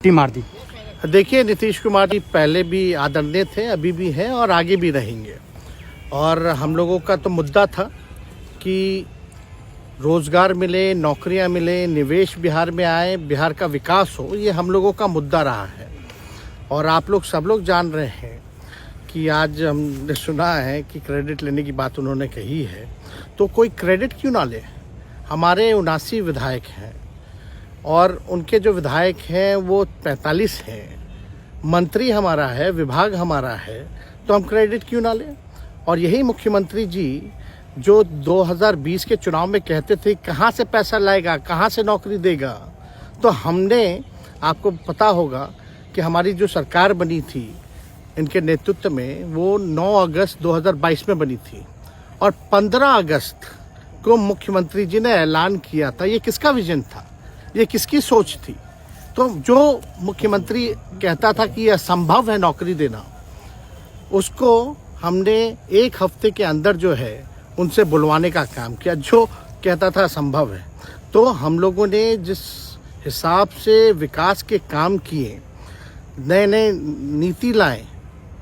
मार दी। देखिए, नीतीश कुमार जी पहले भी आदरणीय थे, अभी भी हैं और आगे भी रहेंगे। और हम लोगों का तो मुद्दा था कि रोज़गार मिले, नौकरियां मिले, निवेश बिहार में आए, बिहार का विकास हो, ये हम लोगों का मुद्दा रहा है। और आप लोग सब लोग जान रहे हैं कि आज हमने सुना है कि क्रेडिट लेने की बात उन्होंने कही है, तो कोई क्रेडिट क्यों ना ले। हमारे 79 विधायक हैं और उनके जो विधायक हैं वो 45 हैं, मंत्री हमारा है, विभाग हमारा है, तो हम क्रेडिट क्यों ना लें। और यही मुख्यमंत्री जी जो 2020 के चुनाव में कहते थे कहाँ से पैसा लाएगा, कहाँ से नौकरी देगा, तो हमने, आपको पता होगा कि हमारी जो सरकार बनी थी इनके नेतृत्व में, वो 9 अगस्त 2022 में बनी थी और 15 अगस्त को मुख्यमंत्री जी ने ऐलान किया था। ये किसका विजन था, ये किसकी सोच थी। तो जो मुख्यमंत्री कहता था कि यह असंभव है नौकरी देना, उसको हमने एक हफ्ते के अंदर जो है उनसे बुलवाने का काम किया। जो कहता था असंभव है, तो हम लोगों ने जिस हिसाब से विकास के काम किए, नए नए नीति लाए,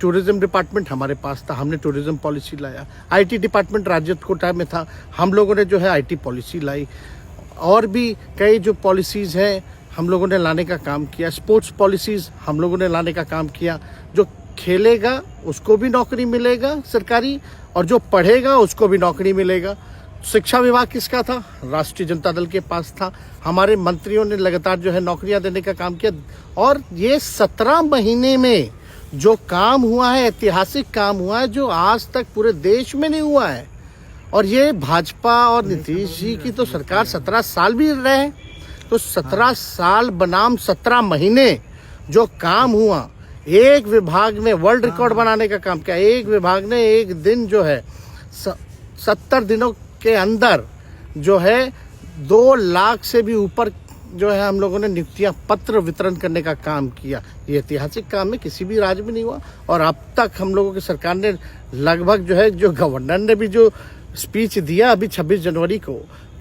टूरिज्म डिपार्टमेंट हमारे पास था, हमने टूरिज्म पॉलिसी लाया। आईटी डिपार्टमेंट राज्य कोटा में था, हम लोगों ने जो है आईटी पॉलिसी लाई। और भी कई जो पॉलिसीज़ हैं हम लोगों ने लाने का काम किया। स्पोर्ट्स पॉलिसीज़ हम लोगों ने लाने का काम किया। जो खेलेगा उसको भी नौकरी मिलेगा सरकारी, और जो पढ़ेगा उसको भी नौकरी मिलेगा। शिक्षा विभाग किसका था, राष्ट्रीय जनता दल के पास था। हमारे मंत्रियों ने लगातार जो है नौकरियां देने का काम किया। और ये 17 महीने में जो काम हुआ है, ऐतिहासिक काम हुआ है, जो आज तक पूरे देश में नहीं हुआ है। और ये भाजपा और नीतीश जी की तो सरकार 17 साल भी रहे, तो 17 साल बनाम 17 महीने जो काम हुआ, एक विभाग ने वर्ल्ड रिकॉर्ड बनाने का काम किया। एक विभाग ने एक दिन जो है 70 दिनों के अंदर जो है 2 लाख से भी ऊपर जो है हम लोगों ने नियुक्तियां पत्र वितरण करने का काम किया। ये ऐतिहासिक काम है, किसी भी राज्य में नहीं हुआ। और अब तक हम लोगों की सरकार ने लगभग जो है, जो गवर्नर ने भी जो स्पीच दिया अभी 26 जनवरी को,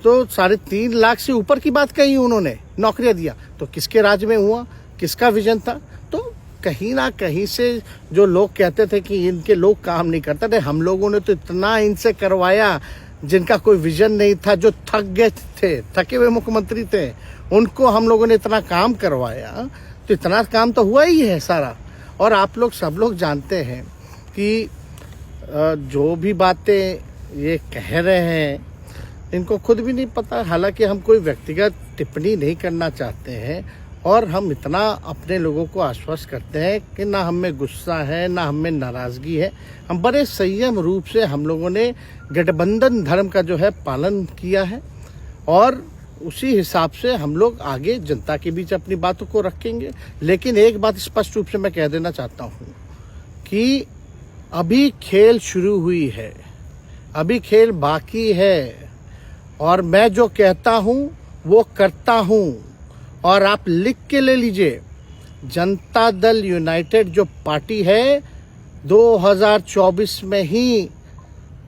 तो 3.5 लाख से ऊपर की बात कही उन्होंने, नौकरियां दिया। तो किसके राज्य में हुआ, किसका विजन था। तो कहीं ना कहीं से जो लोग कहते थे कि इनके लोग काम नहीं करते थे, हम लोगों ने तो इतना इनसे करवाया जिनका कोई विजन नहीं था, जो थक गए थे, थके हुए मुख्यमंत्री थे, उनको हम लोगों ने इतना काम करवाया। तो इतना काम तो हुआ ही है सारा। और आप लोग सब लोग जानते हैं कि जो भी बातें ये कह रहे हैं इनको खुद भी नहीं पता। हालांकि हम कोई व्यक्तिगत टिप्पणी नहीं करना चाहते हैं, और हम इतना अपने लोगों को आश्वस्त करते हैं कि ना हमें गुस्सा है, ना हमें नाराज़गी है। हम बड़े संयम रूप से हम लोगों ने गठबंधन धर्म का जो है पालन किया है, और उसी हिसाब से हम लोग आगे जनता के बीच अपनी बातों को रखेंगे। लेकिन एक बात स्पष्ट रूप से मैं कह देना चाहता हूँ कि अभी खेल शुरू हुई है, अभी खेल बाकी है। और मैं जो कहता हूँ वो करता हूँ। और आप लिख के ले लीजिए, जनता दल यूनाइटेड जो पार्टी है 2024 में ही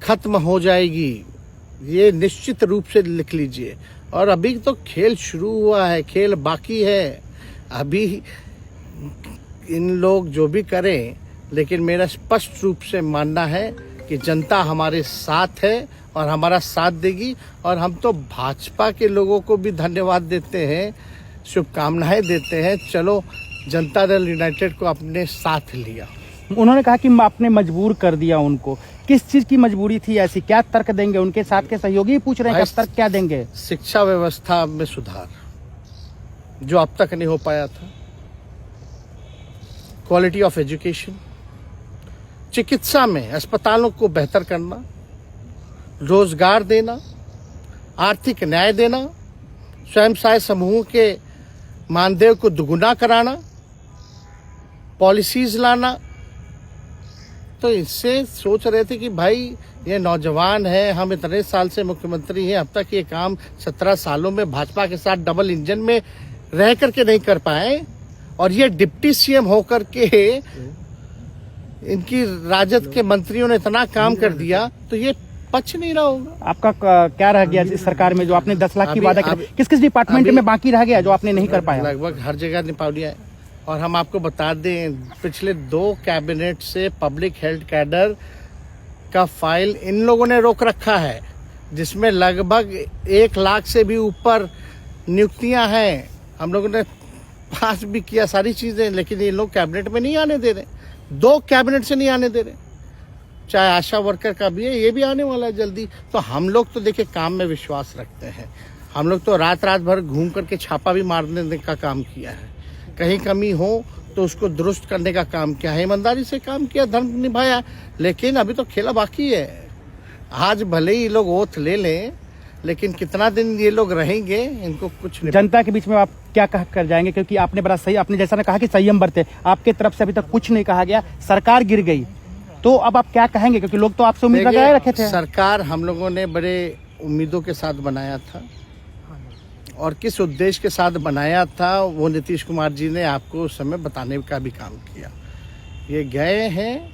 खत्म हो जाएगी, ये निश्चित रूप से लिख लीजिए। और अभी तो खेल शुरू हुआ है, खेल बाकी है। अभी इन लोग जो भी करें, लेकिन मेरा स्पष्ट रूप से मानना है कि जनता हमारे साथ है और हमारा साथ देगी। और हम तो भाजपा के लोगों को भी धन्यवाद देते हैं, शुभकामनाएं देते हैं। चलो, जनता दल यूनाइटेड को अपने साथ लिया। उन्होंने कहा कि आपने मजबूर कर दिया उनको। किस चीज की मजबूरी थी ऐसी, क्या तर्क देंगे? उनके साथ के सहयोगी पूछ रहे हैं, क्या तर्क क्या देंगे? शिक्षा व्यवस्था में सुधार जो अब तक नहीं हो पाया था, क्वालिटी ऑफ एजुकेशन, चिकित्सा में अस्पतालों को बेहतर करना, रोजगार देना, आर्थिक न्याय देना, स्वयं सहायता समूह के मानदेय को दुगुना कराना, पॉलिसीज लाना। तो इससे सोच रहे थे कि भाई ये नौजवान है, हम इतने साल से मुख्यमंत्री हैं, अब तक ये काम 17 सालों में भाजपा के साथ डबल इंजन में रह करके नहीं कर पाए, और ये डिप्टी सीएम होकर के इनकी राजद के मंत्रियों ने इतना काम कर दिया, तो ये पच नहीं रहा होगा। आपका क्या रह गया इस सरकार में, जो आपने 10 लाख की वादा किया, किस किस डिपार्टमेंट में बाकी रह गया जो आपने नहीं कर पाया? लगभग हर जगह निपा लिया है। और हम आपको बता दें, पिछले 2 कैबिनेट से पब्लिक हेल्थ कैडर का फाइल इन लोगों ने रोक रखा है, जिसमें लगभग 1 लाख से भी ऊपर नियुक्तियां हैं। हम लोगों ने पास भी किया सारी चीजें, लेकिन ये लोग कैबिनेट में नहीं आने दे रहे। 2 कैबिनेट से नहीं आने दे रहे। चाहे आशा वर्कर का भी है, ये भी आने वाला है जल्दी। तो हम लोग तो देखिए काम में विश्वास रखते हैं। हम लोग तो रात भर घूम करके छापा भी मारने का काम किया है। कहीं कमी हो तो उसको दुरुस्त करने का काम किया है, ईमानदारी से काम किया, धर्म निभाया। लेकिन अभी तो खेला बाकी है। आज भले ही लोग ओथ ले लें, लेकिन कितना दिन ये लोग रहेंगे, इनको कुछ नहीं। जनता के बीच में आप क्या कह कर जाएंगे, क्योंकि आपने बड़ा सही, आपने जैसा ने कहा कि संयम बरते, आपके तरफ से अभी तक कुछ नहीं कहा गया, सरकार गिर गई, तो अब आप क्या कहेंगे, क्योंकि लोग तो आपसे उम्मीद लगाए रखे थे। सरकार हम लोगों ने बड़े उम्मीदों के साथ बनाया था, और किस उद्देश्य के साथ बनाया था वो नीतीश कुमार जी ने आपको उस समय बताने का भी काम किया। ये गए हैं,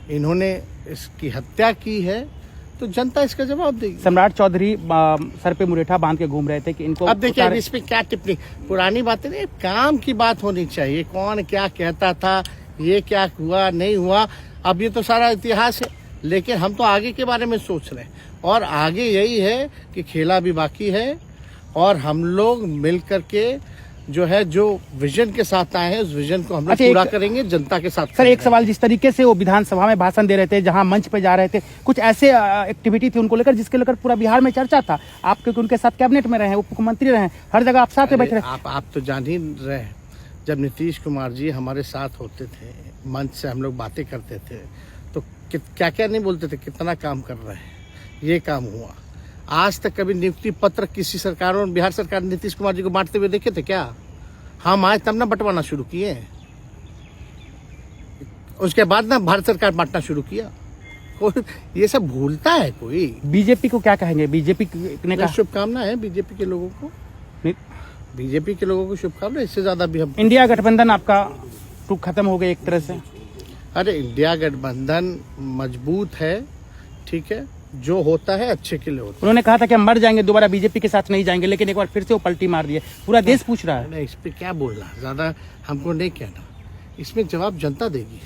इन्होंने इसकी हत्या की है, तो जनता इसका जवाब देगी। सम्राट चौधरी सर पे मुरेठा बांध के घूम रहे थे कि इनको अब देखिए इस पे क्या टिप्पणी, पुरानी बातें नहीं, काम की बात होनी चाहिए। कौन क्या कहता था, ये क्या हुआ नहीं हुआ, अब ये तो सारा इतिहास है। लेकिन हम तो आगे के बारे में सोच रहे हैं, और आगे यही है कि खेला भी बाकी है, और हम लोग मिल करके जो है, जो विजन के साथ आए हैं, उस विजन को हम लोग पूरा करेंगे जनता के साथ। सर एक सवाल, जिस तरीके से वो विधानसभा में भाषण दे रहे थे, जहां मंच पे जा रहे थे, कुछ ऐसे एक्टिविटी थी उनको लेकर जिसके लेकर पूरा बिहार में चर्चा था। आप क्योंकि उनके साथ कैबिनेट में रहे हैं, उप मुख्यमंत्री रहे हैं, हर जगह आप साथ में बैठे रहे। आप तो जान ही रहे हैं, जब नीतीश कुमार जी हमारे साथ होते थे, मंच से हम लोग बातें करते थे, तो क्या क्या नहीं बोलते थे, कितना काम कर रहे हैं, ये काम हुआ। आज तक कभी नियुक्ति पत्र किसी सरकार और बिहार सरकार नीतीश कुमार जी को बांटते हुए देखे थे क्या? हम आए तब ना बंटवाना शुरू किए, उसके बाद ना भारत सरकार बांटना शुरू किया। कोई ये सब भूलता है कोई? बीजेपी को क्या कहेंगे? बीजेपी ने कहा शुभकामना है बीजेपी के लोगों को, बीजेपी के लोगों को शुभकामना। इससे ज्यादा भी हम, इंडिया गठबंधन आपका टूक खत्म हो गया एक तरह से। अरे इंडिया गठबंधन मजबूत है, ठीक है, जो होता है अच्छे के लिए होता है। उन्होंने कहा था कि हम मर जाएंगे, दोबारा बीजेपी के साथ नहीं जाएंगे, लेकिन एक बार फिर से वो पलटी मार दिए। पूरा देश पूछ रहा है। इस पे क्या बोलना, ज्यादा हमको नहीं कहना, इसमें जवाब जनता देगी।